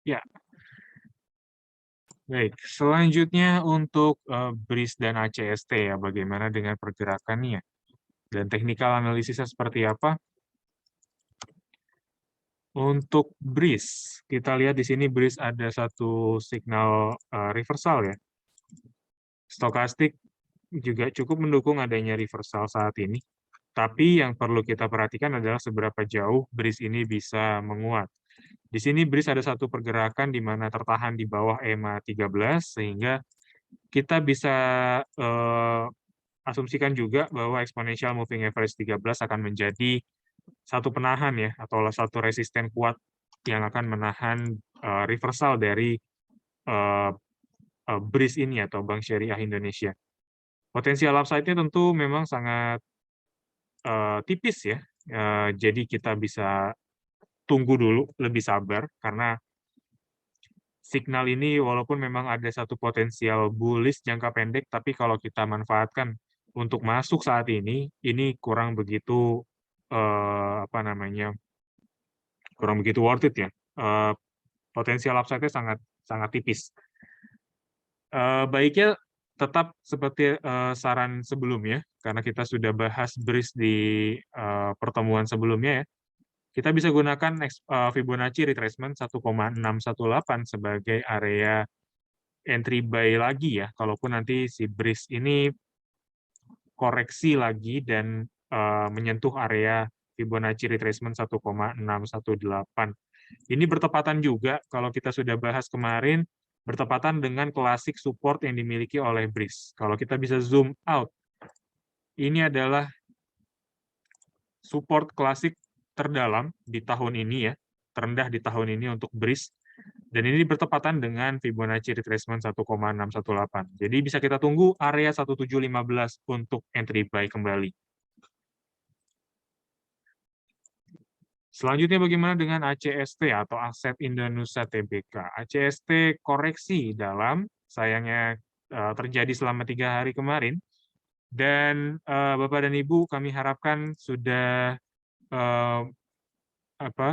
Ya, baik. Selanjutnya untuk BRIS dan ACST ya, bagaimana dengan pergerakannya dan technical analisisnya seperti apa? Untuk BRIS, kita lihat di sini BRIS ada satu signal reversal ya. Stokastik juga cukup mendukung adanya reversal saat ini. Tapi yang perlu kita perhatikan adalah seberapa jauh BRIS ini bisa menguat. Di sini BRIS ada satu pergerakan di mana tertahan di bawah EMA 13, sehingga kita bisa asumsikan juga bahwa exponential moving average 13 akan menjadi satu penahan ya, atau satu resisten kuat yang akan menahan reversal dari uh, BRIS ini atau Bank Syariah Indonesia. Potensial upside-nya tentu memang sangat tipis ya, jadi kita bisa tunggu dulu, lebih sabar, karena signal ini walaupun memang ada satu potensial bullish jangka pendek, tapi kalau kita manfaatkan untuk masuk saat ini kurang begitu apa namanya, kurang begitu worth it ya. Potensial upside-nya sangat sangat tipis. Baiknya tetap seperti saran sebelumnya, karena kita sudah bahas BRIS di pertemuan sebelumnya ya. Kita bisa gunakan Fibonacci retracement 1,618 sebagai area entry buy lagi ya, kalaupun nanti si BRIS ini koreksi lagi dan menyentuh area Fibonacci retracement 1,618. Ini bertepatan juga, kalau kita sudah bahas kemarin, bertepatan dengan klasik support yang dimiliki oleh BRIS. Kalau kita bisa zoom out, ini adalah support klasik terdalam di tahun ini ya, terendah di tahun ini untuk BRIS, dan ini bertepatan dengan Fibonacci retracement 1,618. Jadi bisa kita tunggu area 1715 untuk entry buy kembali. Selanjutnya bagaimana dengan ACST atau Aset Indonesia Tbk? ACST koreksi dalam, sayangnya terjadi selama 3 hari kemarin, dan Bapak dan Ibu kami harapkan sudah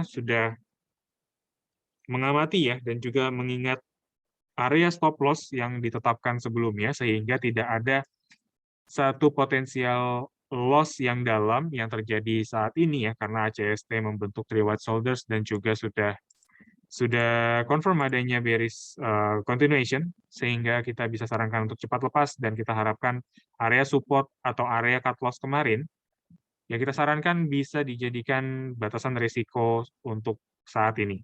sudah mengamati ya, dan juga mengingat area stop loss yang ditetapkan sebelumnya, sehingga tidak ada satu potensial loss yang dalam yang terjadi saat ini ya, karena ACST membentuk three white shoulders dan juga sudah confirm adanya bearish continuation, sehingga kita bisa sarankan untuk cepat lepas, dan kita harapkan area support atau area cut loss kemarin yang kita sarankan bisa dijadikan batasan risiko untuk saat ini.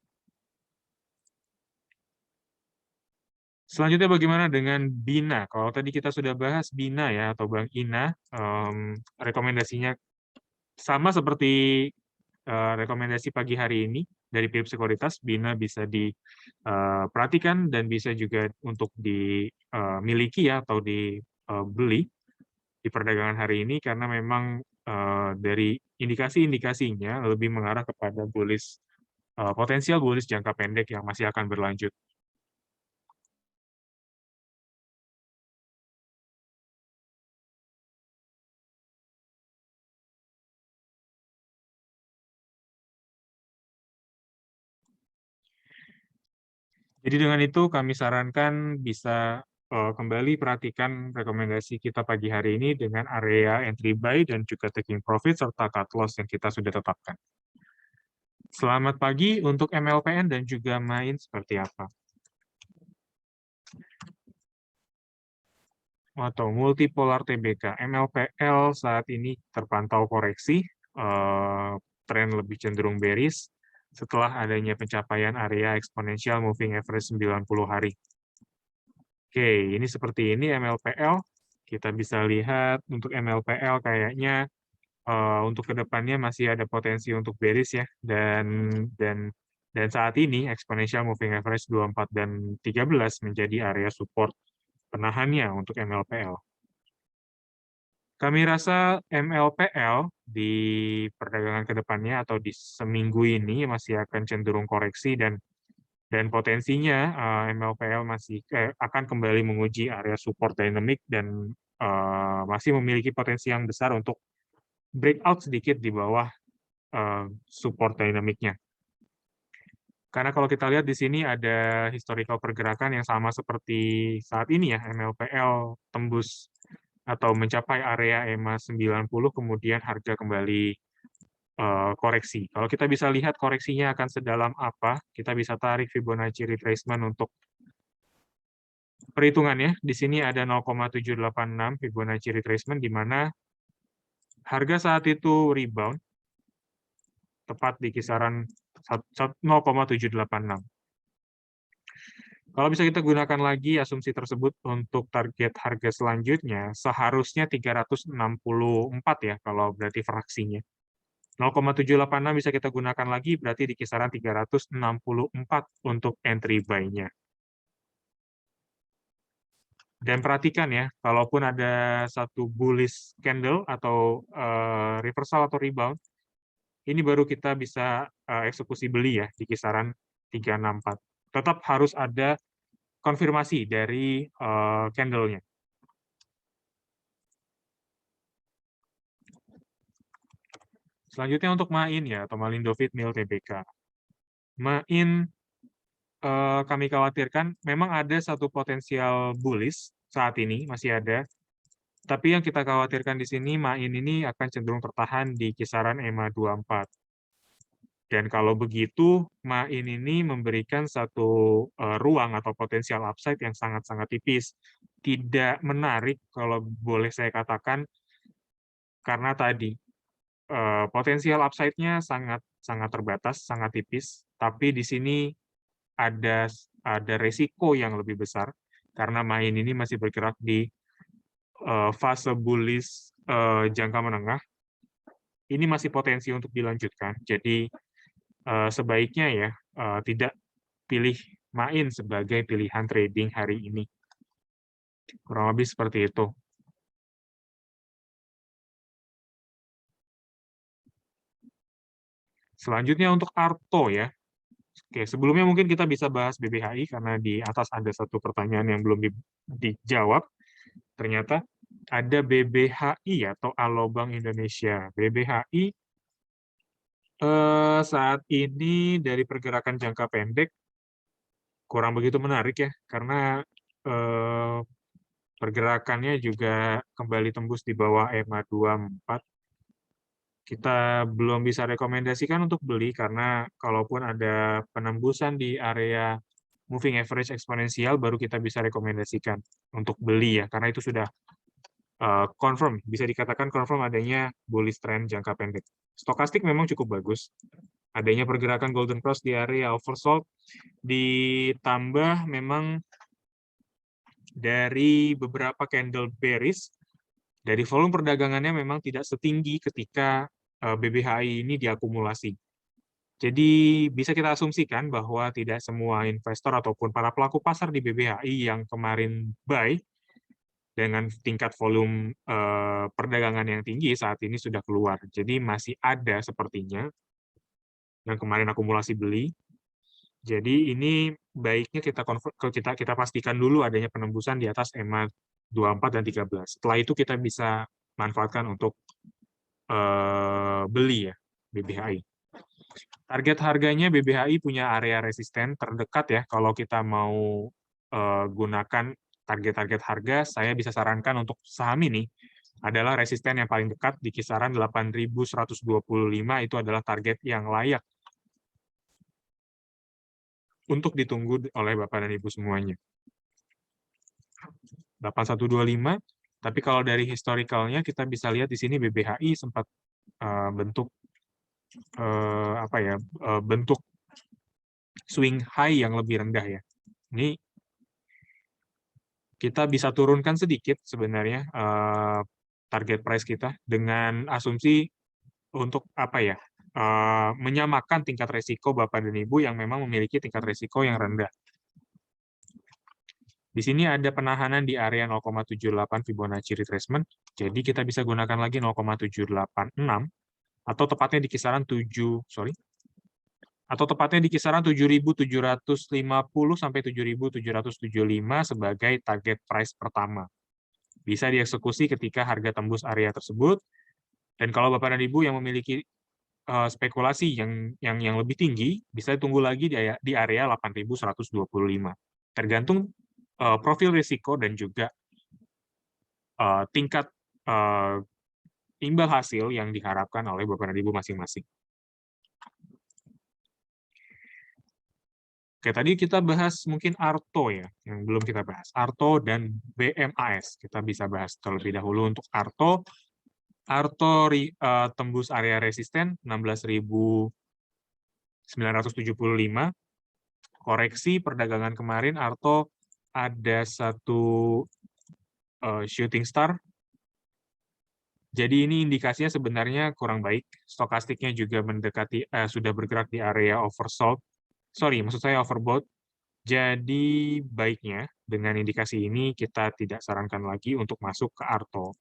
Selanjutnya bagaimana dengan BINA? Kalau tadi kita sudah bahas BINA ya, atau Bank INA, rekomendasinya sama seperti rekomendasi pagi hari ini dari Philips Sekuritas. BINA bisa diperhatikan dan bisa juga untuk dimiliki ya, atau dibeli di perdagangan hari ini, karena memang dari indikasi-indikasinya lebih mengarah kepada bullish, potensial bullish jangka pendek yang masih akan berlanjut. Jadi dengan itu kami sarankan bisa kembali perhatikan rekomendasi kita pagi hari ini dengan area entry buy dan juga taking profit serta cut loss yang kita sudah tetapkan. Selamat pagi untuk MLPN dan juga MAIN seperti apa? Atau multipolar TBK. MLPL saat ini terpantau koreksi, tren lebih cenderung bearish setelah adanya pencapaian area exponential moving average 90 hari. Oke, ini seperti ini MLPL. Kita bisa lihat untuk MLPL kayaknya untuk kedepannya masih ada potensi untuk bearish ya, dan saat ini exponential moving average 24 dan 13 menjadi area support penahannya untuk MLPL. Kami rasa MLPL di perdagangan kedepannya atau di seminggu ini masih akan cenderung koreksi, dan potensinya MLPL masih akan kembali menguji area support dynamic dan masih memiliki potensi yang besar untuk breakout sedikit di bawah support dynamicnya. Karena kalau kita lihat di sini ada historical pergerakan yang sama seperti saat ini ya, MLPL tembus atau mencapai area EMA 90, kemudian harga kembali koreksi. Kalau kita bisa lihat koreksinya akan sedalam apa, kita bisa tarik Fibonacci retracement untuk perhitungannya. Di sini ada 0,786 Fibonacci retracement, di mana harga saat itu rebound, tepat di kisaran 0,786. Kalau bisa kita gunakan lagi asumsi tersebut untuk target harga selanjutnya, seharusnya 364 ya, kalau berarti fraksinya. 0,786 bisa kita gunakan lagi, berarti di kisaran 364 untuk entry buy-nya. Dan perhatikan ya, kalaupun ada satu bullish candle atau reversal atau rebound, ini baru kita bisa eksekusi beli ya di kisaran 364. Tetap harus ada konfirmasi dari candle-nya. Selanjutnya untuk MAIN ya, atau Malindo Feed Mill Tbk. MAIN kami khawatirkan memang ada satu potensial bullish saat ini, masih ada. Tapi yang kita khawatirkan di sini, MAIN ini akan cenderung tertahan di kisaran EMA 24. Dan kalau begitu, MAIN ini memberikan satu ruang atau potensial upside yang sangat-sangat tipis. Tidak menarik, kalau boleh saya katakan, karena tadi potensial upside-nya sangat terbatas, sangat tipis. Tapi di sini ada resiko yang lebih besar, karena MAIN ini masih bergerak di fase bullish jangka menengah. Ini masih potensi untuk dilanjutkan. Jadi sebaiknya ya tidak pilih MAIN sebagai pilihan trading hari ini. Kurang lebih seperti itu. Selanjutnya untuk Arto ya. Oke, sebelumnya mungkin kita bisa bahas BBHI karena di atas ada satu pertanyaan yang belum dijawab. Ternyata ada BBHI atau Alobang Indonesia. BBHI saat ini dari pergerakan jangka pendek kurang begitu menarik ya, karena pergerakannya juga kembali tembus di bawah EMA 24. Kita belum bisa rekomendasikan untuk beli karena kalaupun ada penembusan di area moving average eksponensial baru kita bisa rekomendasikan untuk beli ya, karena itu sudah confirm, bisa dikatakan confirm adanya bullish trend jangka pendek. Stokastik memang cukup bagus. Adanya pergerakan golden cross di area oversold, ditambah memang dari beberapa candle bearish, dari volume perdagangannya memang tidak setinggi ketika BBHI ini diakumulasi. Jadi bisa kita asumsikan bahwa tidak semua investor ataupun para pelaku pasar di BBHI yang kemarin buy dengan tingkat volume perdagangan yang tinggi saat ini sudah keluar. Jadi masih ada sepertinya yang kemarin akumulasi beli. Jadi ini baiknya kita pastikan dulu adanya penembusan di atas EMA 24 dan 13. Setelah itu kita bisa manfaatkan untuk beli ya BBHI. Target harganya BBHI punya area resisten terdekat ya. Kalau kita mau gunakan target-target harga, saya bisa sarankan untuk saham ini adalah resisten yang paling dekat di kisaran 8.125, itu adalah target yang layak untuk ditunggu oleh Bapak dan Ibu semuanya. 8125, tapi kalau dari historicalnya kita bisa lihat di sini BBHI sempat bentuk bentuk swing high yang lebih rendah ya. Ini kita bisa turunkan sedikit sebenarnya target price kita dengan asumsi untuk menyamakan tingkat resiko Bapak dan Ibu yang memang memiliki tingkat resiko yang rendah. Di sini ada penahanan di area 0,78 Fibonacci retracement, jadi kita bisa gunakan lagi 0,786 atau tepatnya di kisaran 7.750 sampai 7.775 sebagai target price pertama. Bisa dieksekusi ketika harga tembus area tersebut. Dan kalau Bapak dan Ibu yang memiliki spekulasi yang lebih tinggi, bisa tunggu lagi di area 8.125. Tergantung profil risiko dan juga tingkat imbal hasil yang diharapkan oleh Bapak dan Ibu masing-masing. Oke, tadi kita bahas mungkin Arto ya, yang belum kita bahas. Arto dan BMAS. Kita bisa bahas terlebih dahulu untuk Arto. Arto tembus area resisten 16.975. Koreksi perdagangan kemarin, Arto ada satu shooting star. Jadi ini indikasinya sebenarnya kurang baik. Stokastiknya juga mendekati sudah bergerak di area oversold. Sorry, maksud saya overbought. Jadi baiknya dengan indikasi ini kita tidak sarankan lagi untuk masuk ke Arto.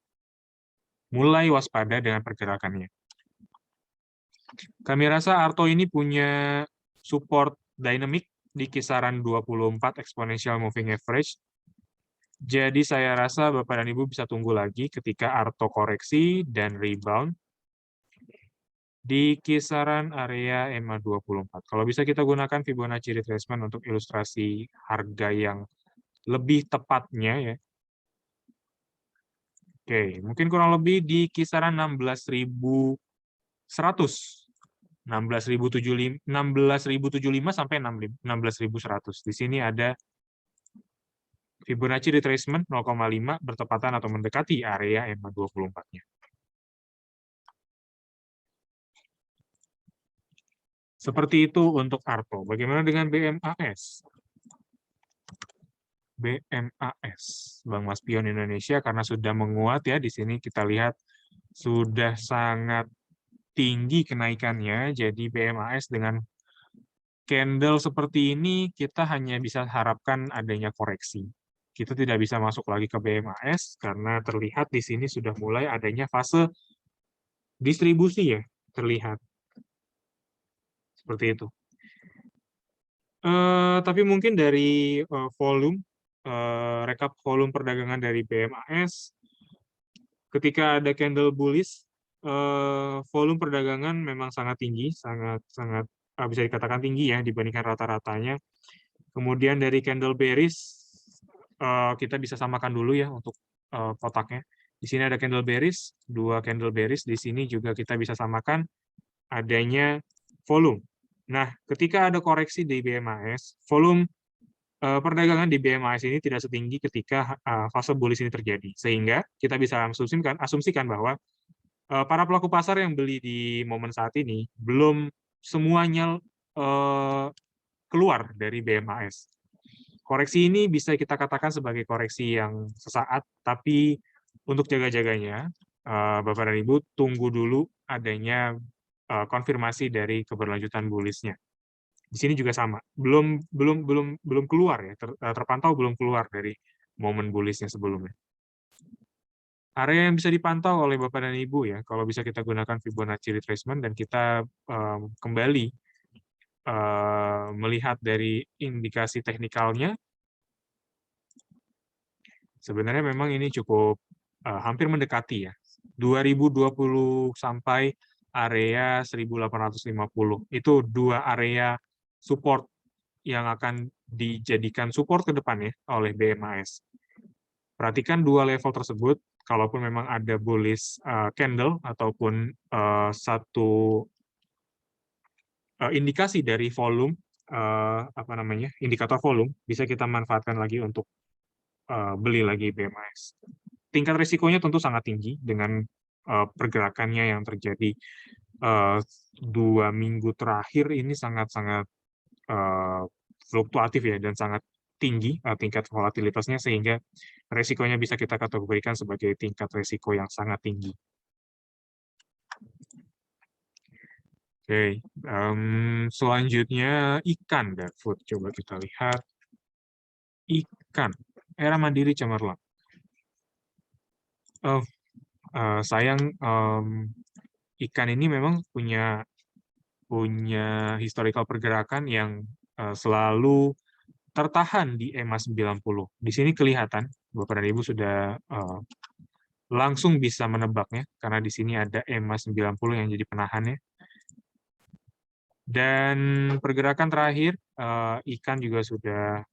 Mulai waspada dengan pergerakannya. Kami rasa Arto ini punya support dynamic di kisaran 24 exponential moving average. Jadi saya rasa Bapak dan Ibu bisa tunggu lagi ketika Arto koreksi dan rebound di kisaran area EMA 24. Kalau bisa kita gunakan Fibonacci retracement untuk ilustrasi harga yang lebih tepatnya ya. Oke, mungkin kurang lebih di kisaran 16.100. 16.075 sampai 16.100. Di sini ada Fibonacci retracement 0,5 bertepatan atau mendekati area EMA 24-nya. Seperti itu untuk Arto. Bagaimana dengan BMAS? BMAS, Bank Mas Pion Indonesia, karena sudah menguat ya, di sini kita lihat sudah sangat tinggi kenaikannya, jadi BMAS dengan candle seperti ini, kita hanya bisa harapkan adanya koreksi. Kita tidak bisa masuk lagi ke BMAS, karena terlihat di sini sudah mulai adanya fase distribusi ya, terlihat. Seperti itu. Tapi mungkin dari volume, rekap volume perdagangan dari BMAS, ketika ada candle bullish, volume perdagangan memang sangat tinggi, sangat bisa dikatakan tinggi ya dibandingkan rata-ratanya. Kemudian dari candle bearish, kita bisa samakan dulu ya untuk kotaknya. Di sini ada candle bearish, 2 candle bearish. Di sini juga kita bisa samakan adanya volume. Nah, ketika ada koreksi di BMAS, volume perdagangan di BMAS ini tidak setinggi ketika fase bullish ini terjadi. Sehingga kita bisa asumsikan bahwa para pelaku pasar yang beli di momen saat ini belum semuanya keluar dari BMAS. Koreksi ini bisa kita katakan sebagai koreksi yang sesaat, tapi untuk jaga-jaganya, Bapak dan Ibu tunggu dulu adanya konfirmasi dari keberlanjutan bullish-nya. Di sini juga sama, belum keluar ya, terpantau belum keluar dari momen bullish-nya sebelumnya. Area yang bisa dipantau oleh Bapak dan Ibu ya, kalau bisa kita gunakan Fibonacci retracement dan kita kembali melihat dari indikasi teknikalnya, sebenarnya memang ini cukup hampir mendekati ya. 2020 sampai area 1850. Itu 2 area support yang akan dijadikan support ke depan ya oleh BMAS. Perhatikan 2 level tersebut, kalaupun memang ada bullish candle ataupun satu indikasi dari volume, indikator volume, bisa kita manfaatkan lagi untuk beli lagi BMAS. Tingkat risikonya tentu sangat tinggi dengan pergerakannya yang terjadi 2 minggu terakhir ini sangat-sangat fluktuatif ya dan sangat tinggi tingkat volatilitasnya, sehingga risikonya bisa kita kategorikan sebagai tingkat risiko yang sangat tinggi. Oke, selanjutnya ikan food. Coba kita lihat ikan era Mandiri Cemerlang. Sayang ikan ini memang punya historical pergerakan yang selalu tertahan di EMA 90. Di sini kelihatan Bapak dan Ibu sudah langsung bisa menebaknya karena di sini ada EMA 90 yang jadi penahannya. Dan pergerakan terakhir, ikan juga sudah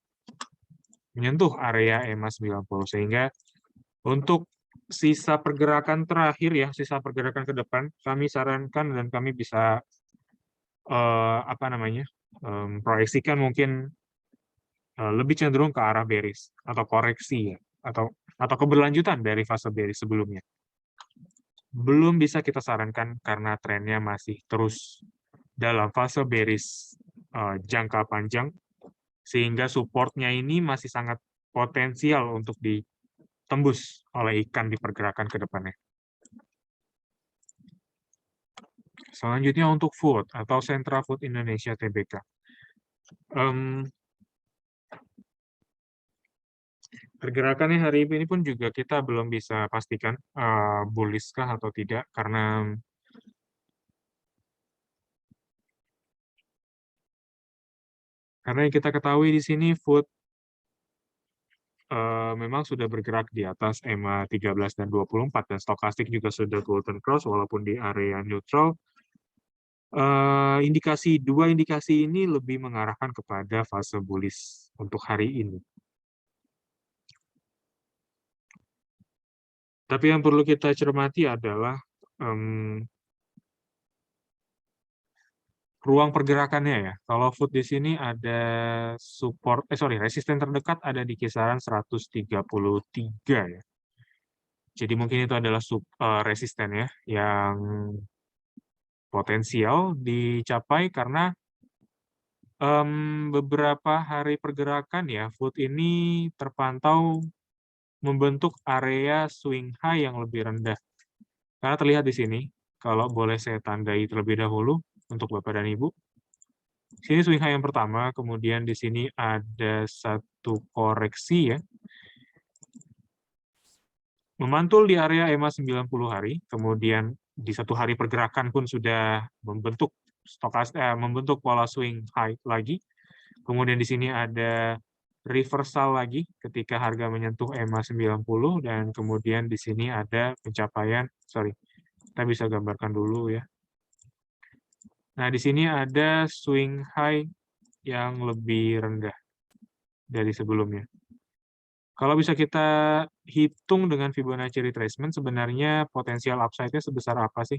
menyentuh area EMA 90, sehingga untuk sisa pergerakan terakhir ya, sisa pergerakan ke depan, kami sarankan dan kami bisa apa namanya, proyeksikan mungkin lebih cenderung ke arah bearish atau koreksi ya, atau keberlanjutan dari fase bearish sebelumnya. Belum bisa kita sarankan karena trennya masih terus dalam fase bearish jangka panjang, sehingga supportnya ini masih sangat potensial untuk ditembus oleh ikan di pergerakan ke depannya. Selanjutnya untuk food atau Sentra Food Indonesia Tbk. Pergerakannya hari ini pun juga kita belum bisa pastikan bullish kah atau tidak, karena yang kita ketahui di sini food memang sudah bergerak di atas EMA 13 dan 24, dan stokastik juga sudah golden cross walaupun di area neutral. Dua indikasi ini lebih mengarahkan kepada fase bullish untuk hari ini. Tapi yang perlu kita cermati adalah ruang pergerakannya ya. Kalau food di sini ada resisten terdekat ada di kisaran 133 ya. Jadi mungkin itu adalah resisten ya yang potensial dicapai karena beberapa hari pergerakan ya, food ini terpantau membentuk area swing high yang lebih rendah. Karena terlihat di sini, kalau boleh saya tandai terlebih dahulu untuk Bapak dan Ibu. Sini swing high yang pertama, kemudian di sini ada satu koreksi ya. Memantul di area EMA 90 hari, kemudian di satu hari pergerakan pun sudah membentuk membentuk pola swing high lagi. Kemudian di sini ada reversal lagi ketika harga menyentuh EMA 90, dan kemudian di sini ada pencapaian, kita bisa gambarkan dulu ya. Nah, di sini ada swing high yang lebih rendah dari sebelumnya. Kalau bisa kita hitung dengan Fibonacci retracement, sebenarnya potensial upside-nya sebesar apa sih?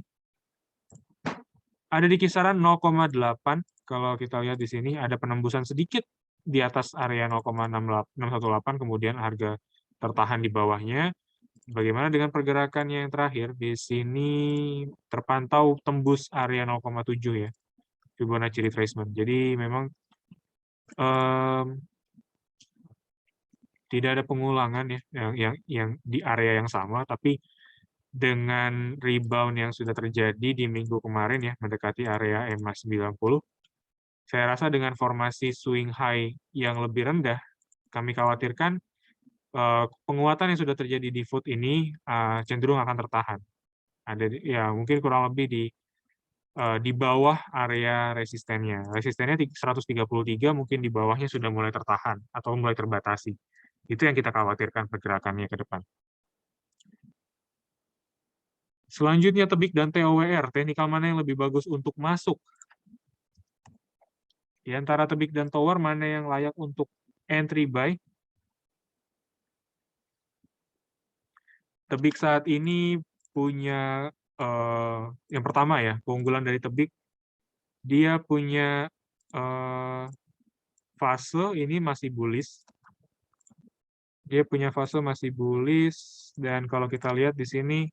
Ada di kisaran 0,8. Kalau kita lihat di sini ada penembusan sedikit di atas area 0,618, kemudian harga tertahan di bawahnya. Bagaimana dengan pergerakannya yang terakhir? Di sini terpantau tembus area 0,7 ya, Fibonacci retracement. Jadi memang tidak ada pengulangan ya yang di area yang sama, tapi dengan rebound yang sudah terjadi di minggu kemarin ya, mendekati area EMA 90, saya rasa dengan formasi swing high yang lebih rendah, kami khawatirkan penguatan yang sudah terjadi di food ini cenderung akan tertahan. Ada ya mungkin kurang lebih di bawah area resistennya. Resistennya 133, mungkin di bawahnya sudah mulai tertahan atau mulai terbatasi. Itu yang kita khawatirkan pergerakannya ke depan. Selanjutnya tebik dan TOWR, teknikal mana yang lebih bagus untuk masuk? Di antara tebik dan tower, mana yang layak untuk entry buy? Tebik saat ini punya, yang pertama ya, keunggulan dari tebik, dia punya fase ini masih bullish. Dia punya fase masih bullish, dan kalau kita lihat di sini,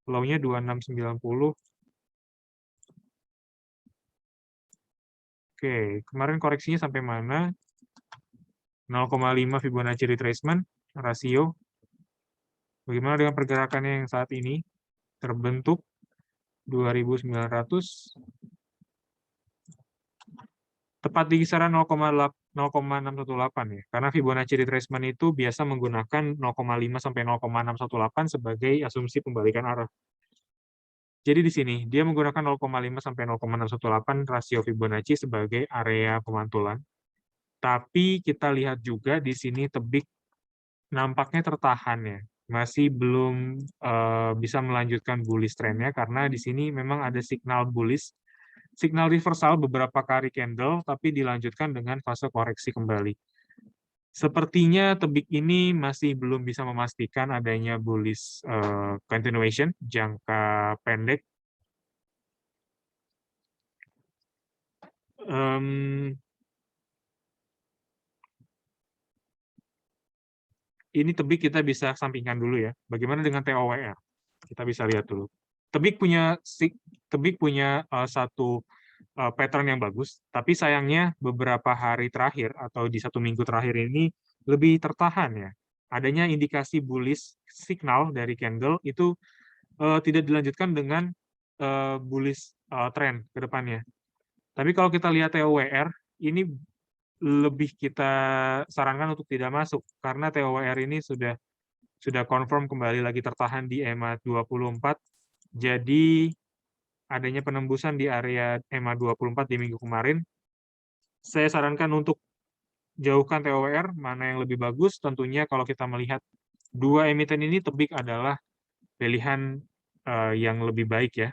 low-nya 2690. Oke, kemarin koreksinya sampai mana? 0,5 Fibonacci retracement rasio. Bagaimana dengan pergerakannya yang saat ini? Terbentuk 2.900. Tepat di kisaran 0,618 ya. Karena Fibonacci retracement itu biasa menggunakan 0,5 sampai 0,618 sebagai asumsi pembalikan arah. Jadi di sini dia menggunakan 0,5 sampai 0,618 rasio Fibonacci sebagai area pemantulan. Tapi kita lihat juga di sini tebik nampaknya tertahan ya. Masih belum bisa melanjutkan bullish trend-nya karena di sini memang ada signal bullish signal reversal beberapa kali candle, tapi dilanjutkan dengan fase koreksi kembali. Sepertinya tebik ini masih belum bisa memastikan adanya bullish continuation jangka pendek. Ini tebik kita bisa sampingkan dulu ya. Bagaimana dengan TOWR? Kita bisa lihat dulu. Tebik punya satu pattern yang bagus, tapi sayangnya beberapa hari terakhir atau di 1 minggu terakhir ini lebih tertahan ya. Adanya indikasi bullish signal dari candle itu tidak dilanjutkan dengan bullish trend ke depannya. Tapi kalau kita lihat TOWR, ini lebih kita sarankan untuk tidak masuk karena TOWR ini sudah confirm kembali lagi tertahan di EMA 24. Jadi adanya penembusan di area EMA 24 di minggu kemarin. Saya sarankan untuk jauhkan TOWR, mana yang lebih bagus. Tentunya kalau kita melihat dua emiten ini, tebik adalah pilihan yang lebih baik ya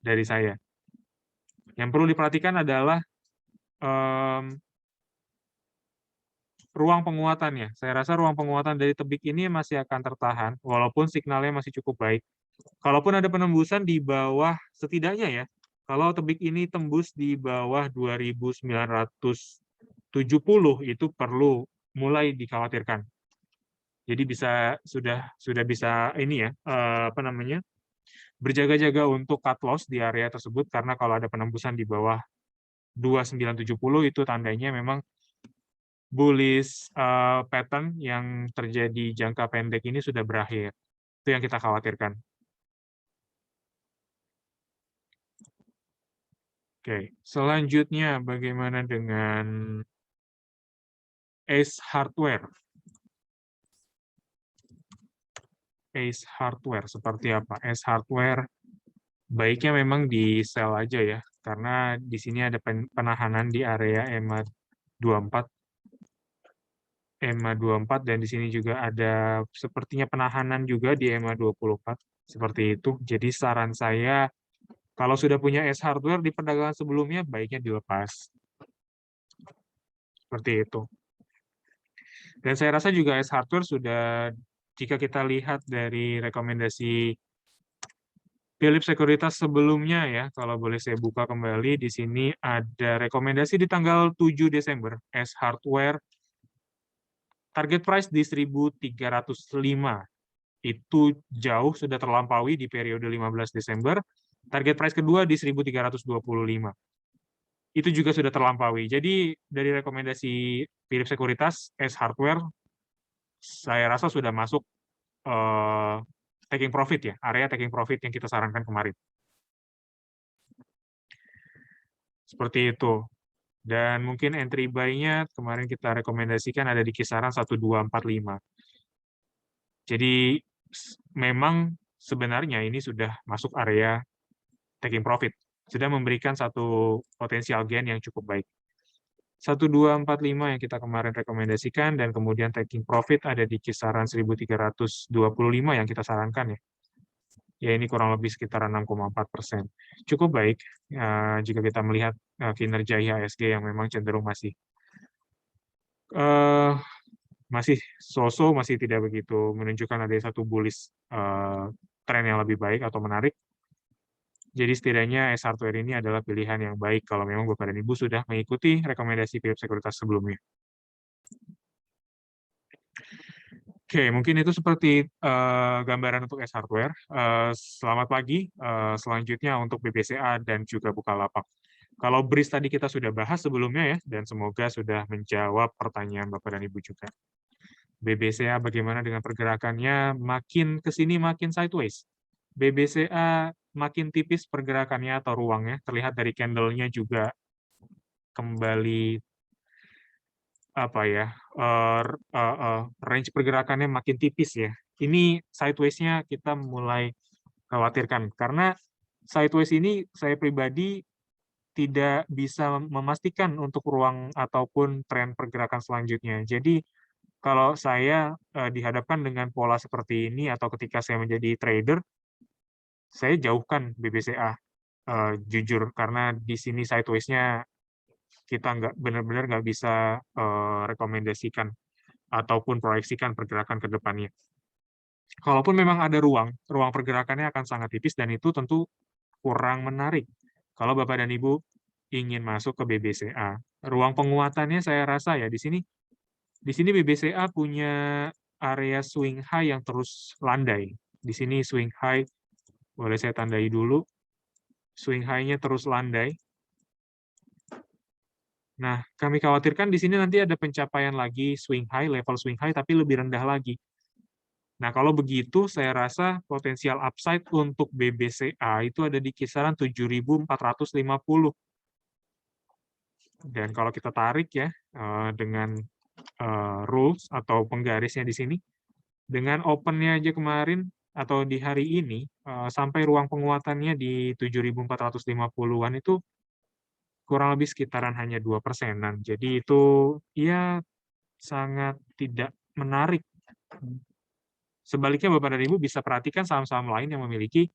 dari saya. Yang perlu diperhatikan adalah ruang penguatannya. Saya rasa ruang penguatan dari tebik ini masih akan tertahan, walaupun signalnya masih cukup baik. Kalaupun ada penembusan di bawah, setidaknya ya, kalau tebik ini tembus di bawah 2.970, itu perlu mulai dikhawatirkan. Jadi sudah bisa ini ya, berjaga-jaga untuk cut loss di area tersebut, karena kalau ada penembusan di bawah 2.970 itu tandanya memang bullish pattern yang terjadi jangka pendek ini sudah berakhir. Itu yang kita khawatirkan. Oke, selanjutnya bagaimana dengan Ace Hardware? Ace Hardware seperti apa? Ace Hardware baiknya memang di sell aja ya, karena di sini ada penahanan di area EMA 24. EMA 24 dan di sini juga ada sepertinya penahanan juga di EMA 24. Seperti itu. Jadi saran saya kalau sudah punya S hardware di perdagangan sebelumnya, baiknya dilepas. Seperti itu. Dan saya rasa juga S hardware sudah, jika kita lihat dari rekomendasi Philips Sekuritas sebelumnya ya, kalau boleh saya buka kembali, di sini ada rekomendasi di tanggal 7 Desember, S hardware, target price di 1.305. Itu jauh sudah terlampaui di periode 15 Desember, target price kedua di 1.325. Itu juga sudah terlampaui. Jadi dari rekomendasi Philips Sekuritas, S Hardware, saya rasa sudah masuk taking profit ya, area taking profit yang kita sarankan kemarin. Seperti itu. Dan mungkin entry buy-nya kemarin kita rekomendasikan ada di kisaran 1245. Jadi memang sebenarnya ini sudah masuk area taking profit. Sudah memberikan satu potensial gain yang cukup baik. 1245 yang kita kemarin rekomendasikan, dan kemudian taking profit ada di kisaran 1325 yang kita sarankan ya. Ya ini kurang lebih sekitar 6,4%. Cukup baik jika kita melihat kinerja IHSG yang memang cenderung masih so-so, masih tidak begitu menunjukkan ada satu bullish tren yang lebih baik atau menarik. Jadi setidaknya S Hardware ini adalah pilihan yang baik kalau memang Bapak dan Ibu sudah mengikuti rekomendasi Philips Sekuritas sebelumnya. Oke, mungkin itu seperti gambaran untuk S Hardware. Selamat pagi. Selanjutnya untuk BBCA dan juga Bukalapak. Kalau BRIS tadi kita sudah bahas sebelumnya ya, dan semoga sudah menjawab pertanyaan Bapak dan Ibu juga. BBCA bagaimana dengan pergerakannya? Makin ke sini makin sideways. BBCA makin tipis pergerakannya atau ruangnya, terlihat dari candle-nya juga kembali range pergerakannya makin tipis ya. Ini sideways-nya kita mulai khawatirkan karena sideways ini saya pribadi tidak bisa memastikan untuk ruang ataupun tren pergerakan selanjutnya. Jadi kalau saya dihadapkan dengan pola seperti ini atau ketika saya menjadi trader, saya jauhkan BBCA jujur, karena di sini sideways-nya kita benar-benar nggak bisa rekomendasikan ataupun proyeksikan pergerakan ke depannya. Kalaupun memang ada ruang pergerakannya akan sangat tipis dan itu tentu kurang menarik. Kalau Bapak dan Ibu ingin masuk ke BBCA, ruang penguatannya saya rasa ya di sini BBCA punya area swing high yang terus landai. Di sini swing high, boleh saya tandai dulu, swing high-nya terus landai. Nah, kami khawatirkan di sini nanti ada pencapaian lagi swing high, level swing high, tapi lebih rendah lagi. Nah, kalau begitu, saya rasa potensial upside untuk BBCA itu ada di kisaran 7.450. Dan kalau kita tarik ya, dengan rules atau penggarisnya di sini, dengan open-nya aja kemarin, atau di hari ini, sampai ruang penguatannya di 7.450-an itu kurang lebih sekitaran hanya 2%-an. Jadi itu ya sangat tidak menarik. Sebaliknya Bapak dan Ibu bisa perhatikan saham-saham lain yang memiliki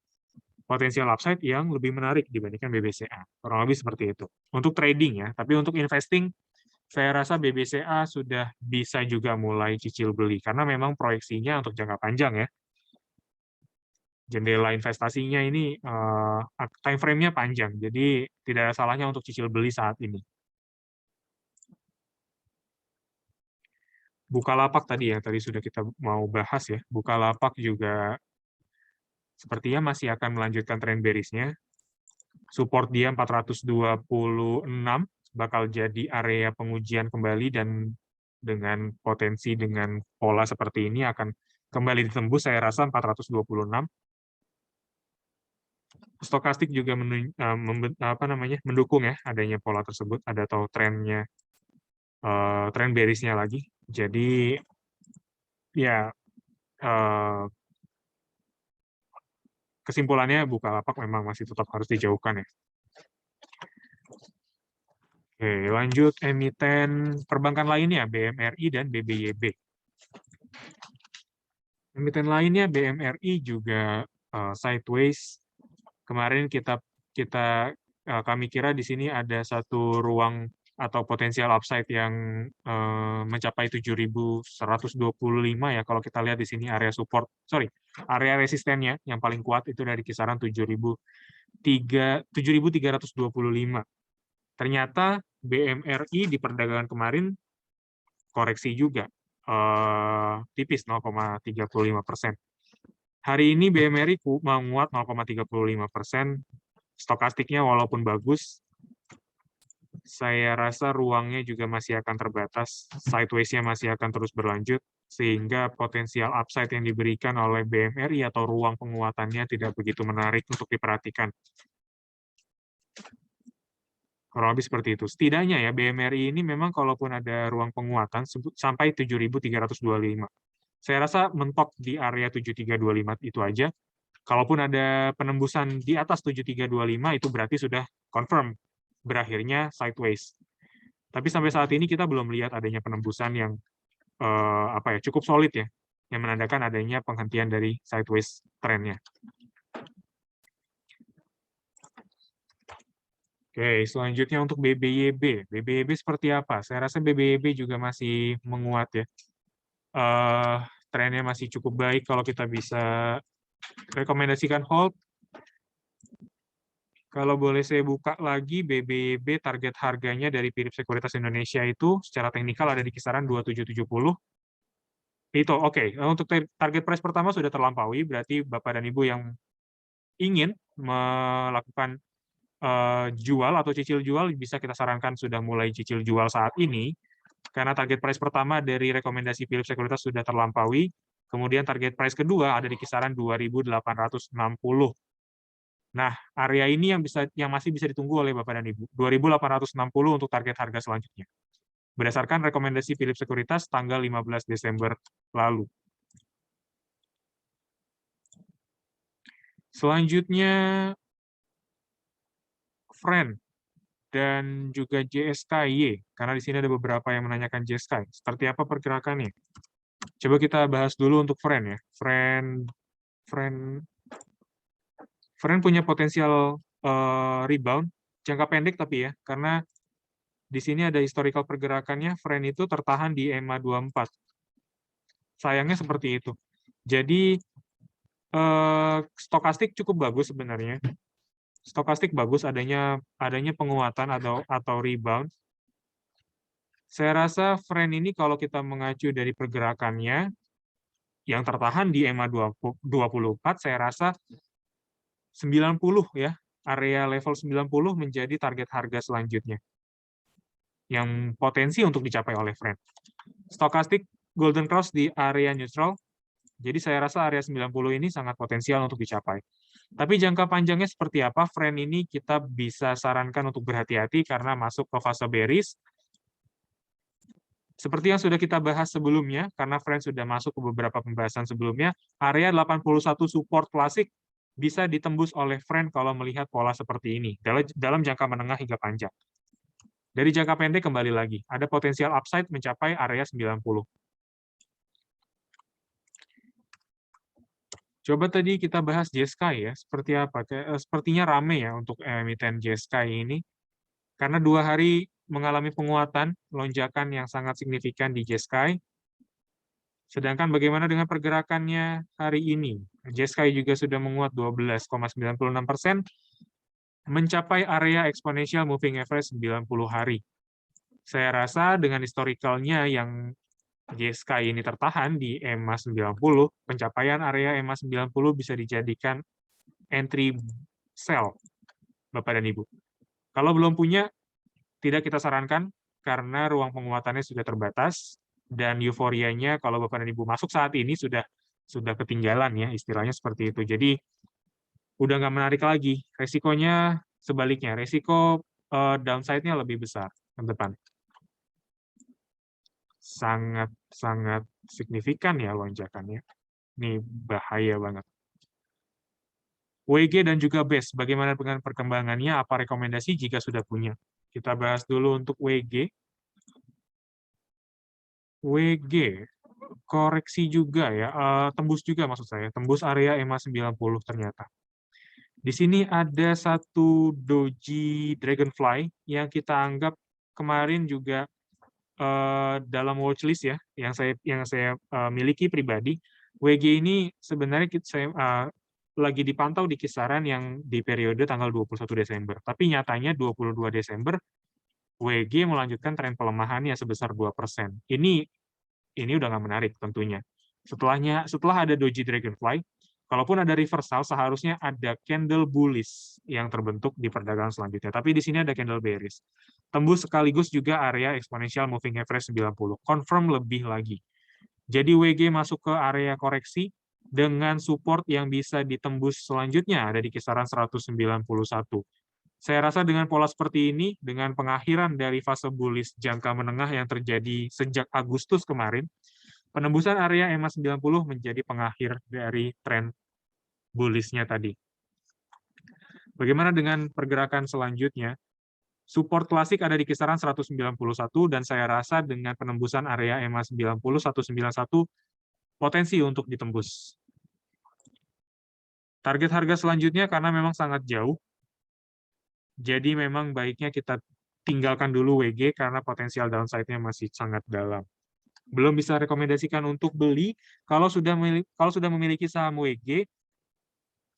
potensial upside yang lebih menarik dibandingkan BBCA. Kurang lebih seperti itu. Untuk trading ya, tapi untuk investing, saya rasa BBCA sudah bisa juga mulai cicil beli, karena memang proyeksinya untuk jangka panjang ya. Jendela investasinya ini, time frame-nya panjang, jadi tidak ada salahnya untuk cicil beli saat ini. Bukalapak tadi ya, tadi sudah kita mau bahas ya. Bukalapak juga sepertinya masih akan melanjutkan tren bearish-nya. Support dia 426 bakal jadi area pengujian kembali, dan dengan potensi dengan pola seperti ini akan kembali ditembus saya rasa 426. Stokastik juga mendukung ya adanya pola tersebut, ada atau trennya, tren bearish-nya lagi. Jadi ya kesimpulannya Bukalapak memang masih tetap harus dijauhkan ya. Oke, lanjut emiten perbankan lainnya, BMRI dan BBYB. Emiten lainnya BMRI juga sideways. Kemarin kami kira di sini ada satu ruang atau potensial upside yang mencapai 7.125 ya. Kalau kita lihat di sini area area resistennya yang paling kuat itu dari kisaran 7.325. Ternyata BMRI di perdagangan kemarin koreksi juga, tipis 0,35%. Hari ini BMRI menguat 0,35%. Stokastiknya walaupun bagus, saya rasa ruangnya juga masih akan terbatas, sideways-nya masih akan terus berlanjut, sehingga potensial upside yang diberikan oleh BMRI atau ruang penguatannya tidak begitu menarik untuk diperhatikan. Kurang lebih seperti itu. Setidaknya ya, BMRI ini memang kalaupun ada ruang penguatan sampai 7.325. Saya rasa mentok di area 7.325 itu aja. Kalaupun ada penembusan di atas 7.325 itu berarti sudah confirm berakhirnya sideways. Tapi sampai saat ini kita belum lihat adanya penembusan yang cukup solid ya, yang menandakan adanya penghentian dari sideways trennya. Oke, selanjutnya untuk BBYB. BBYB seperti apa? Saya rasa BBYB juga masih menguat ya. Trennya masih cukup baik kalau kita bisa rekomendasikan hold. Kalau boleh saya buka lagi, BBYB target harganya dari Philips Sekuritas Indonesia itu secara teknikal ada di kisaran 2770. Itu oke. Untuk target price pertama sudah terlampaui, berarti Bapak dan Ibu yang ingin melakukan jual atau cicil jual, bisa kita sarankan sudah mulai cicil jual saat ini, karena target price pertama dari rekomendasi Philips Sekuritas sudah terlampaui, kemudian target price kedua ada di kisaran 2.860. Nah, area ini yang masih bisa ditunggu oleh Bapak dan Ibu, 2.860 untuk target harga selanjutnya, berdasarkan rekomendasi Philips Sekuritas tanggal 15 Desember lalu. Selanjutnya, Friend dan juga JSKY, karena di sini ada beberapa yang menanyakan JSKY. Seperti apa pergerakannya? Coba kita bahas dulu untuk Friend ya. Friend punya potensial rebound jangka pendek tapi ya, karena di sini ada historical pergerakannya, friend itu tertahan di EMA 24. Sayangnya seperti itu. Jadi stokastik cukup bagus sebenarnya. Stokastik bagus adanya penguatan atau rebound. Saya rasa friend ini kalau kita mengacu dari pergerakannya yang tertahan di EMA 24, saya rasa 90 ya, area level 90 menjadi target harga selanjutnya yang potensi untuk dicapai oleh friend. Stokastik golden cross di area neutral, jadi saya rasa area 90 ini sangat potensial untuk dicapai. Tapi jangka panjangnya seperti apa? Friend ini kita bisa sarankan untuk berhati-hati karena masuk ke fase bearish. Seperti yang sudah kita bahas sebelumnya, karena friend sudah masuk ke beberapa pembahasan sebelumnya, area 81 support klasik bisa ditembus oleh friend kalau melihat pola seperti ini dalam jangka menengah hingga panjang. Dari jangka pendek kembali lagi, ada potensial upside mencapai area 90. Coba tadi kita bahas J-Sky ya, seperti apa? Sepertinya rame ya untuk emiten J-Sky ini, karena 2 hari mengalami penguatan, lonjakan yang sangat signifikan di J-Sky. Sedangkan bagaimana dengan pergerakannya hari ini? J-Sky juga sudah menguat 12,96%, mencapai area exponential moving average 90 hari. Saya rasa dengan historicalnya yang J-Sky ini tertahan di EMA 90, pencapaian area EMA 90 bisa dijadikan entry sell, Bapak dan Ibu. Kalau belum punya, tidak kita sarankan, karena ruang penguatannya sudah terbatas, dan euforianya kalau Bapak dan Ibu masuk saat ini sudah ketinggalan ya, istilahnya seperti itu. Jadi, udah nggak menarik lagi. Resikonya sebaliknya, resiko downside-nya lebih besar ke depan. Sangat signifikan ya lonjakannya. Ini bahaya banget. WG dan juga BES, bagaimana dengan perkembangannya, apa rekomendasi jika sudah punya? Kita bahas dulu untuk WG. WG, koreksi juga ya, tembus juga maksud saya, tembus area EMA 90 ternyata. Di sini ada satu doji dragonfly yang kita anggap kemarin juga dalam watchlist ya, yang saya miliki pribadi. WG ini sebenarnya saya lagi dipantau di kisaran yang di periode tanggal 21 Desember. Tapi nyatanya 22 Desember WG melanjutkan tren pelemahannya sebesar 2%. Ini udah nggak menarik tentunya. Setelah ada doji dragonfly, kalaupun ada reversal, seharusnya ada candle bullish yang terbentuk di perdagangan selanjutnya. Tapi di sini ada candle bearish. Tembus sekaligus juga area exponential moving average 90. Confirm lebih lagi. Jadi WG masuk ke area koreksi dengan support yang bisa ditembus selanjutnya, ada di kisaran 191. Saya rasa dengan pola seperti ini, dengan pengakhiran dari fase bullish jangka menengah yang terjadi sejak Agustus kemarin, penembusan area EMA 90 menjadi pengakhir dari tren bullish-nya tadi. Bagaimana dengan pergerakan selanjutnya? Support klasik ada di kisaran 191, dan saya rasa dengan penembusan area EMA 90, 191, potensi untuk ditembus. Target harga selanjutnya karena memang sangat jauh, jadi memang baiknya kita tinggalkan dulu WG karena potensial downside-nya masih sangat dalam. Belum bisa rekomendasikan untuk beli. Kalau sudah memiliki saham WG,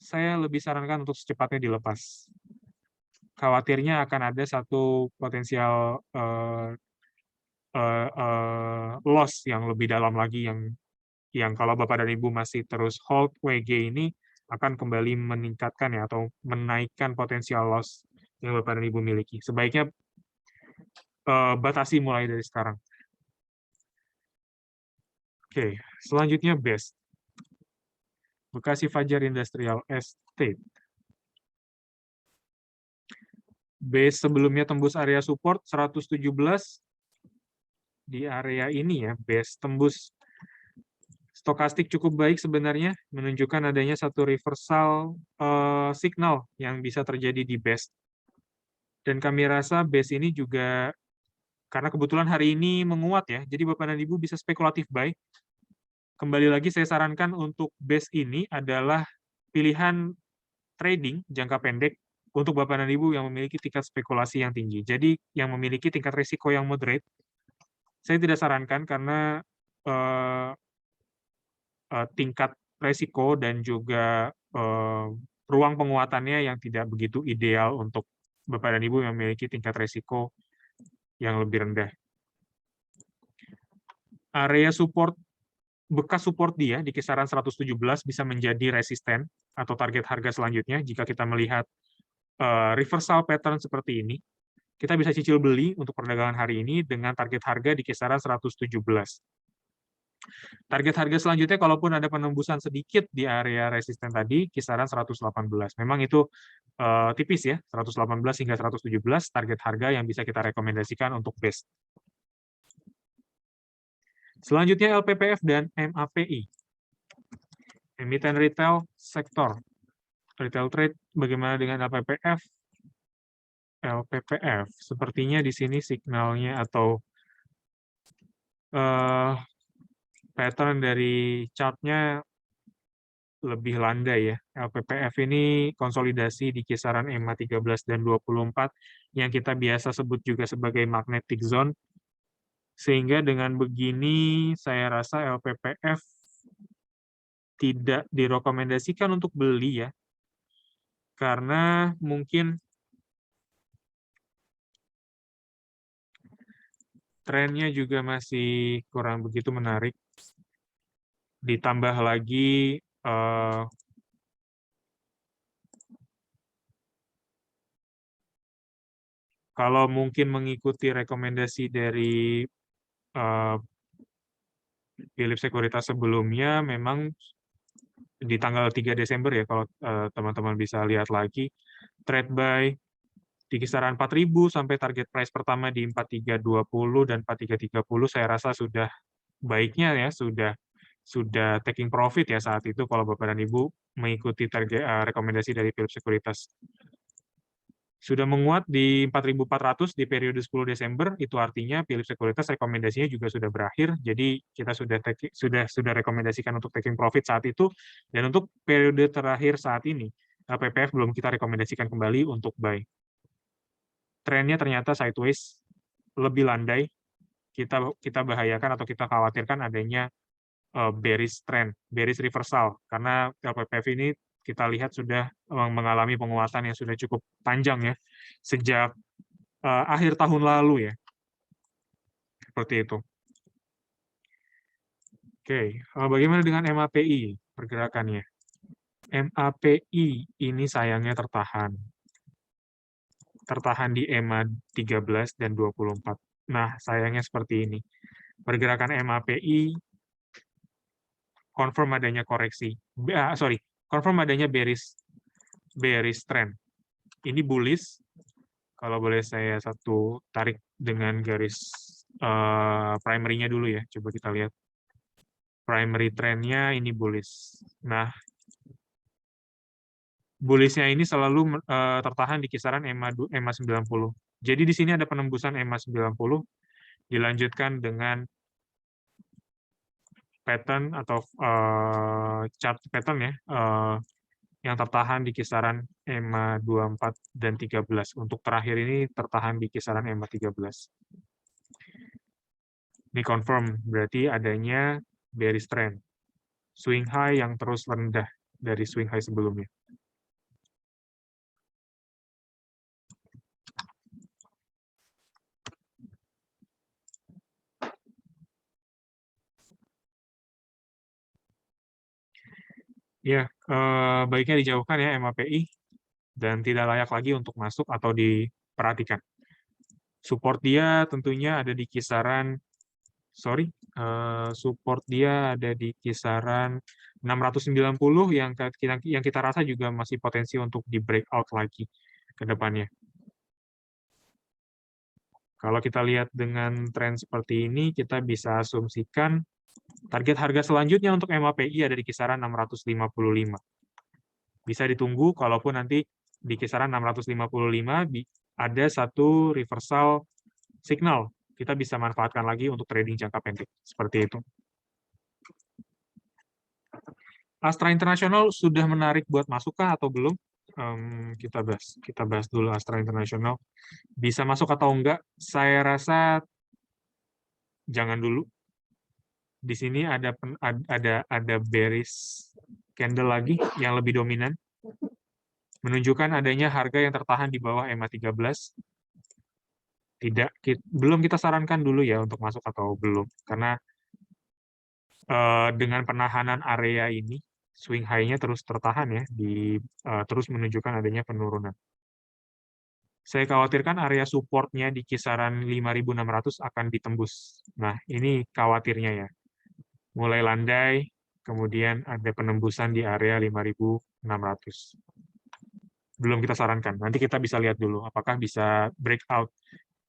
saya lebih sarankan untuk secepatnya dilepas. Khawatirnya akan ada satu potensial loss yang lebih dalam lagi, yang kalau Bapak dan Ibu masih terus hold WG ini akan kembali meningkatkan ya, atau menaikkan potensial loss yang Bapak dan Ibu miliki. Sebaiknya batasi mulai dari sekarang. Oke, selanjutnya BES. Bekasi Fajar Industrial Estate. BES sebelumnya tembus area support 117. Di area ini ya, BES tembus stokastik cukup baik sebenarnya, menunjukkan adanya satu reversal signal yang bisa terjadi di BES. Dan kami rasa BES ini juga, karena kebetulan hari ini menguat ya, jadi Bapak dan Ibu bisa spekulatif buy. Kembali lagi saya sarankan untuk BES ini adalah pilihan trading jangka pendek untuk Bapak dan Ibu yang memiliki tingkat spekulasi yang tinggi. Jadi yang memiliki tingkat risiko yang moderate, saya tidak sarankan karena tingkat risiko dan juga ruang penguatannya yang tidak begitu ideal untuk Bapak dan Ibu yang memiliki tingkat risiko yang lebih rendah. Area support, bekas support dia di kisaran 117 bisa menjadi resisten atau target harga selanjutnya jika kita melihat reversal pattern seperti ini. Kita bisa cicil beli untuk perdagangan hari ini dengan target harga di kisaran 117. Target harga selanjutnya, kalaupun ada penembusan sedikit di area resisten tadi, kisaran 118. Memang itu tipis ya, 118 hingga 117 target harga yang bisa kita rekomendasikan untuk base. Selanjutnya LPPF dan MAPI. Emiten retail sektor. Retail trade, bagaimana dengan LPPF? LPPF, sepertinya di sini signalnya atau pattern dari chartnya lebih landai ya. LPPF ini konsolidasi di kisaran EMA 13 dan 24 yang kita biasa sebut juga sebagai magnetic zone. Sehingga dengan begini saya rasa LPPF tidak direkomendasikan untuk beli ya. Karena mungkin trennya juga masih kurang begitu menarik. Ditambah lagi kalau mungkin mengikuti rekomendasi dari Philips Sekuritas sebelumnya, memang di tanggal 3 Desember ya, kalau teman-teman bisa lihat lagi, trade buy di kisaran 4.000 sampai target price pertama di 4320 dan 4330, saya rasa sudah baiknya ya, sudah taking profit ya saat itu kalau Bapak dan Ibu mengikuti target rekomendasi dari Philips Sekuritas. Sudah menguat di 4.400 di periode 10 Desember, itu artinya Philips Sekuritas rekomendasinya juga sudah berakhir, jadi kita sudah rekomendasikan untuk taking profit saat itu, dan untuk periode terakhir saat ini, LPPF belum kita rekomendasikan kembali untuk buy. Trennya ternyata sideways, lebih landai, kita bahayakan atau kita khawatirkan adanya bearish trend, bearish reversal, karena LPPF ini kita lihat sudah mengalami penguatan yang sudah cukup panjang ya, sejak akhir tahun lalu ya. Seperti itu. Oke, bagaimana dengan MAPI pergerakannya? MAPI ini sayangnya tertahan. Tertahan di EMA 13 dan 24. Nah, sayangnya seperti ini. Pergerakan MAPI confirm adanya koreksi. Confirm adanya bearish trend. Ini bullish. Kalau boleh saya satu tarik dengan garis primary-nya dulu ya. Coba kita lihat. Primary trend-nya ini bullish. Nah, bullish-nya ini selalu tertahan di kisaran EMA 90. Jadi di sini ada penembusan EMA 90, dilanjutkan dengan pattern atau chart pattern ya, yang tertahan di kisaran EMA 24 dan 13. Untuk terakhir ini tertahan di kisaran EMA 13. Ini confirm, berarti adanya bearish trend. Swing high yang terus rendah dari swing high sebelumnya. Ya, baiknya dijauhkan ya MAPI, dan tidak layak lagi untuk masuk atau diperhatikan. Support dia tentunya ada di kisaran, support dia ada di kisaran 690 yang kita rasa juga masih potensi untuk di breakout lagi ke depannya. Kalau kita lihat dengan tren seperti ini, kita bisa asumsikan target harga selanjutnya untuk MAPI ada di kisaran 655. Bisa ditunggu, kalaupun nanti di kisaran 655 ada satu reversal signal. Kita bisa manfaatkan lagi untuk trading jangka pendek. Seperti itu. Astra International sudah menarik buat masukkah atau belum? kita bahas dulu Astra International. Bisa masuk atau enggak? Saya rasa jangan dulu. Di sini ada bearish candle lagi yang lebih dominan, menunjukkan adanya harga yang tertahan di bawah EMA 13. Belum kita sarankan dulu ya untuk masuk atau belum, karena dengan penahanan area ini, swing high-nya terus tertahan ya, terus menunjukkan adanya penurunan. Saya khawatirkan area support-nya di kisaran 5.600 akan ditembus. Nah, ini khawatirnya ya. Mulai landai, kemudian ada penembusan di area 5.600. Belum kita sarankan. Nanti kita bisa lihat dulu apakah bisa breakout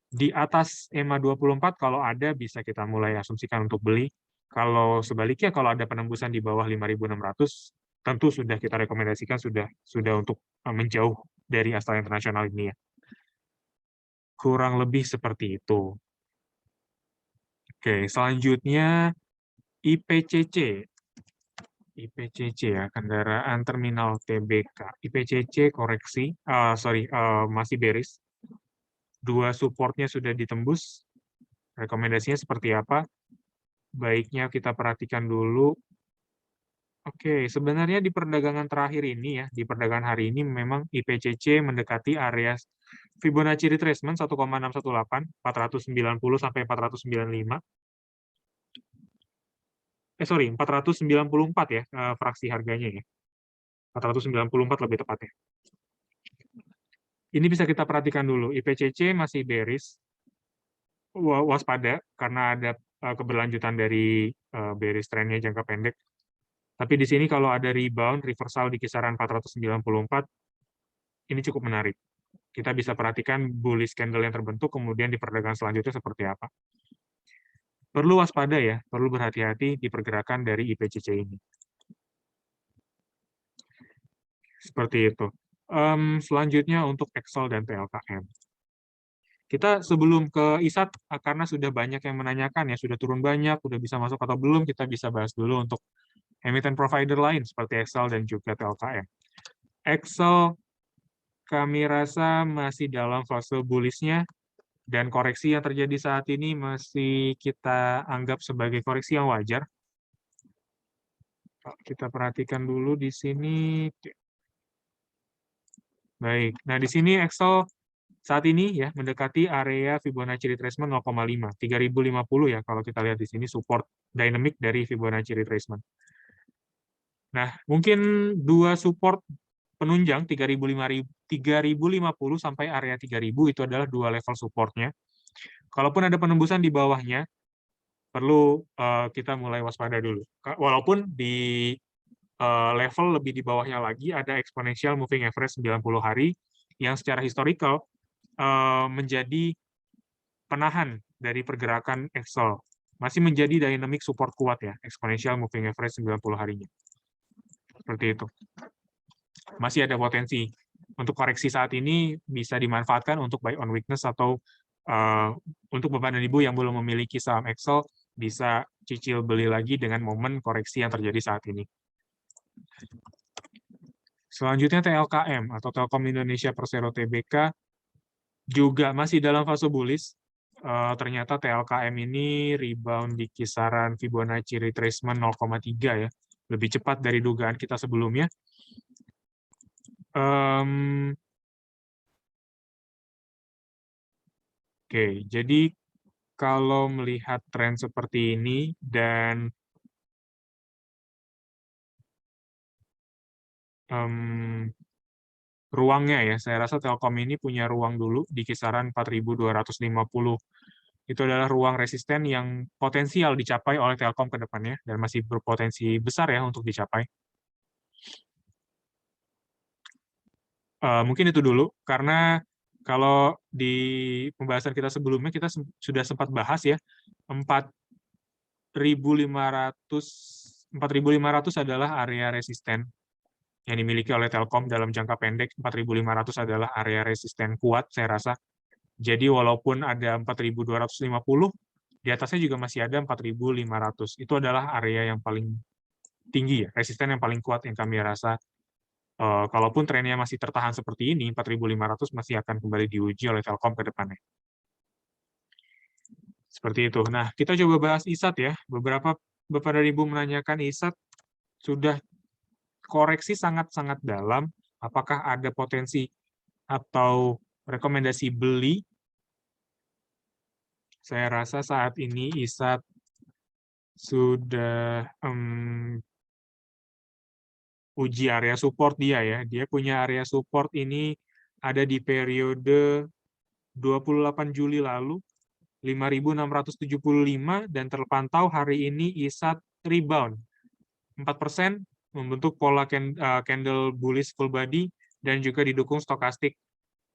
di atas EMA 24. Kalau ada bisa kita mulai asumsikan untuk beli. Kalau sebaliknya kalau ada penembusan di bawah 5.600, tentu sudah kita rekomendasikan sudah untuk menjauh dari Astra International ini ya. Kurang lebih seperti itu. Oke, selanjutnya IPCC. IPCC ya, kendaraan terminal TBK. IPCC koreksi, masih bearish. Dua supportnya sudah ditembus. Rekomendasinya seperti apa? Baiknya kita perhatikan dulu. Oke, sebenarnya di perdagangan terakhir ini ya, di perdagangan hari ini memang IPCC mendekati area Fibonacci retracement 1,618, 490 sampai 495. 494 ya, fraksi harganya ya. 494 lebih tepatnya. Ini bisa kita perhatikan dulu, IPCC masih bearish, waspada karena ada keberlanjutan dari bearish trend-nya jangka pendek. Tapi di sini kalau ada rebound, reversal di kisaran 494, ini cukup menarik. Kita bisa perhatikan bullish candle yang terbentuk, kemudian di perdagangan selanjutnya seperti apa. Perlu waspada ya, perlu berhati-hati di pergerakan dari IPCC ini. Seperti itu. Selanjutnya untuk Excel dan TLKM. Kita sebelum ke ISAT, karena sudah banyak yang menanyakan ya, sudah turun banyak, sudah bisa masuk atau belum, kita bisa bahas dulu untuk emiten provider lain seperti Excel dan juga TLKM. Excel kami rasa masih dalam fase bullish-nya, dan koreksi yang terjadi saat ini masih kita anggap sebagai koreksi yang wajar. Kita perhatikan dulu di sini. Baik, nah di sini Excel saat ini ya mendekati area Fibonacci retracement 0,5, 3050 ya kalau kita lihat di sini support dynamic dari Fibonacci retracement. Nah, mungkin dua support penunjang 3050 sampai area 3000 itu adalah dua level supportnya. Kalaupun ada penembusan di bawahnya, perlu kita mulai waspada dulu. Walaupun di level lebih di bawahnya lagi ada exponential moving average 90 hari yang secara historical menjadi penahan dari pergerakan Excel. Masih menjadi dynamic support kuat ya, exponential moving average 90 harinya. Seperti itu. Masih ada potensi. Untuk koreksi saat ini bisa dimanfaatkan untuk buy on weakness atau untuk Bapak dan Ibu yang belum memiliki saham Excel, bisa cicil beli lagi dengan momen koreksi yang terjadi saat ini. Selanjutnya TLKM atau Telkom Indonesia Persero Tbk juga masih dalam fase bullish. Ternyata TLKM ini rebound di kisaran Fibonacci retracement 0,3 ya, lebih cepat dari dugaan kita sebelumnya. Oke, jadi kalau melihat tren seperti ini dan ruangnya ya, saya rasa Telkom ini punya ruang dulu di kisaran 4.250. Itu adalah ruang resisten yang potensial dicapai oleh Telkom ke depannya dan masih berpotensi besar ya untuk dicapai. Mungkin itu dulu, karena kalau di pembahasan kita sebelumnya kita sudah sempat bahas ya, 4.500 adalah area resisten yang dimiliki oleh Telkom dalam jangka pendek. 4.500 adalah area resisten kuat, saya rasa. Jadi walaupun ada 4.250, di atasnya juga masih ada 4.500. Itu adalah area yang paling tinggi ya, resisten yang paling kuat yang kami rasa kalaupun trennya masih tertahan seperti ini, 4.500 masih akan kembali diuji oleh Telkom ke depannya. Seperti itu. Nah, kita coba bahas ISAT ya. Beberapa Bapak dan Ibu menanyakan ISAT sudah koreksi sangat-sangat dalam, apakah ada potensi atau rekomendasi beli? Saya rasa saat ini ISAT sudah uji area support dia ya. Dia punya area support ini ada di periode 28 Juli lalu, 5.675, dan terpantau hari ini ISAT rebound 4%, membentuk pola candle bullish full body, dan juga didukung stokastik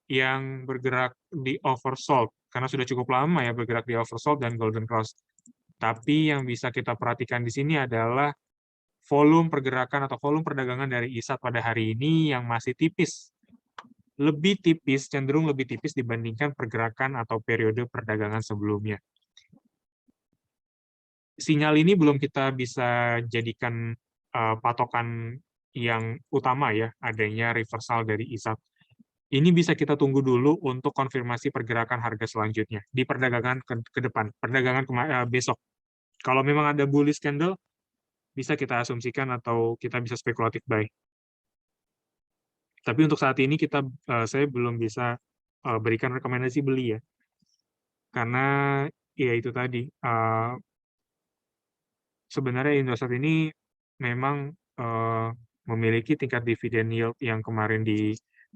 yang bergerak di oversold, karena sudah cukup lama ya bergerak di oversold dan golden cross. Tapi yang bisa kita perhatikan di sini adalah volume pergerakan atau volume perdagangan dari ISAT pada hari ini yang masih tipis. Lebih tipis, cenderung lebih tipis dibandingkan pergerakan atau periode perdagangan sebelumnya. Sinyal ini belum kita bisa jadikan patokan yang utama ya, adanya reversal dari ISAT. Ini bisa kita tunggu dulu untuk konfirmasi pergerakan harga selanjutnya di perdagangan ke depan, perdagangan besok. Kalau memang ada bullish candle, bisa kita asumsikan atau kita bisa spekulatif buy. Tapi untuk saat ini saya belum bisa berikan rekomendasi beli ya, karena ya itu tadi sebenarnya Indosat ini memang memiliki tingkat dividen yield yang kemarin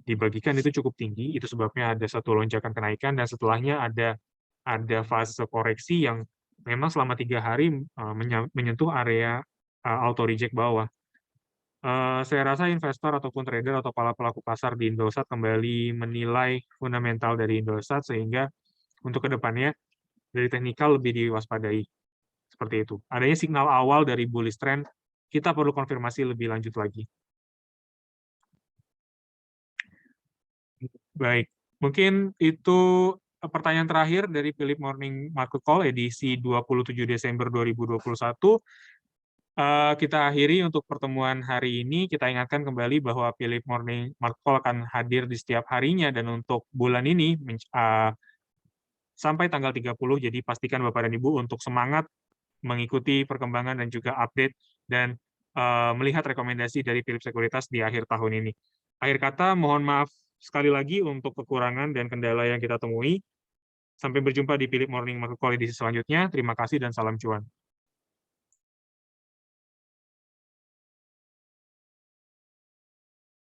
dibagikan itu cukup tinggi, itu sebabnya ada satu lonjakan kenaikan, dan setelahnya ada fase koreksi yang memang selama 3 hari menyentuh area auto reject bawah. Saya rasa investor ataupun trader atau para pelaku pasar di Indosat kembali menilai fundamental dari Indosat, sehingga untuk kedepannya dari teknikal lebih diwaspadai. Seperti itu. Adanya signal awal dari bullish trend, kita perlu konfirmasi lebih lanjut lagi. Baik, mungkin itu pertanyaan terakhir dari Philip Morning Market Call edisi 27 Desember 2021. Kita akhiri untuk pertemuan hari ini. Kita ingatkan kembali bahwa Philip Morning Market Call akan hadir di setiap harinya, dan untuk bulan ini sampai tanggal 30, jadi pastikan Bapak dan Ibu untuk semangat mengikuti perkembangan dan juga update dan melihat rekomendasi dari Philip Sekuritas di akhir tahun ini. Akhir kata, mohon maaf sekali lagi untuk kekurangan dan kendala yang kita temui. Sampai berjumpa di Philip Morning Market Call edisi selanjutnya. Terima kasih dan salam cuan.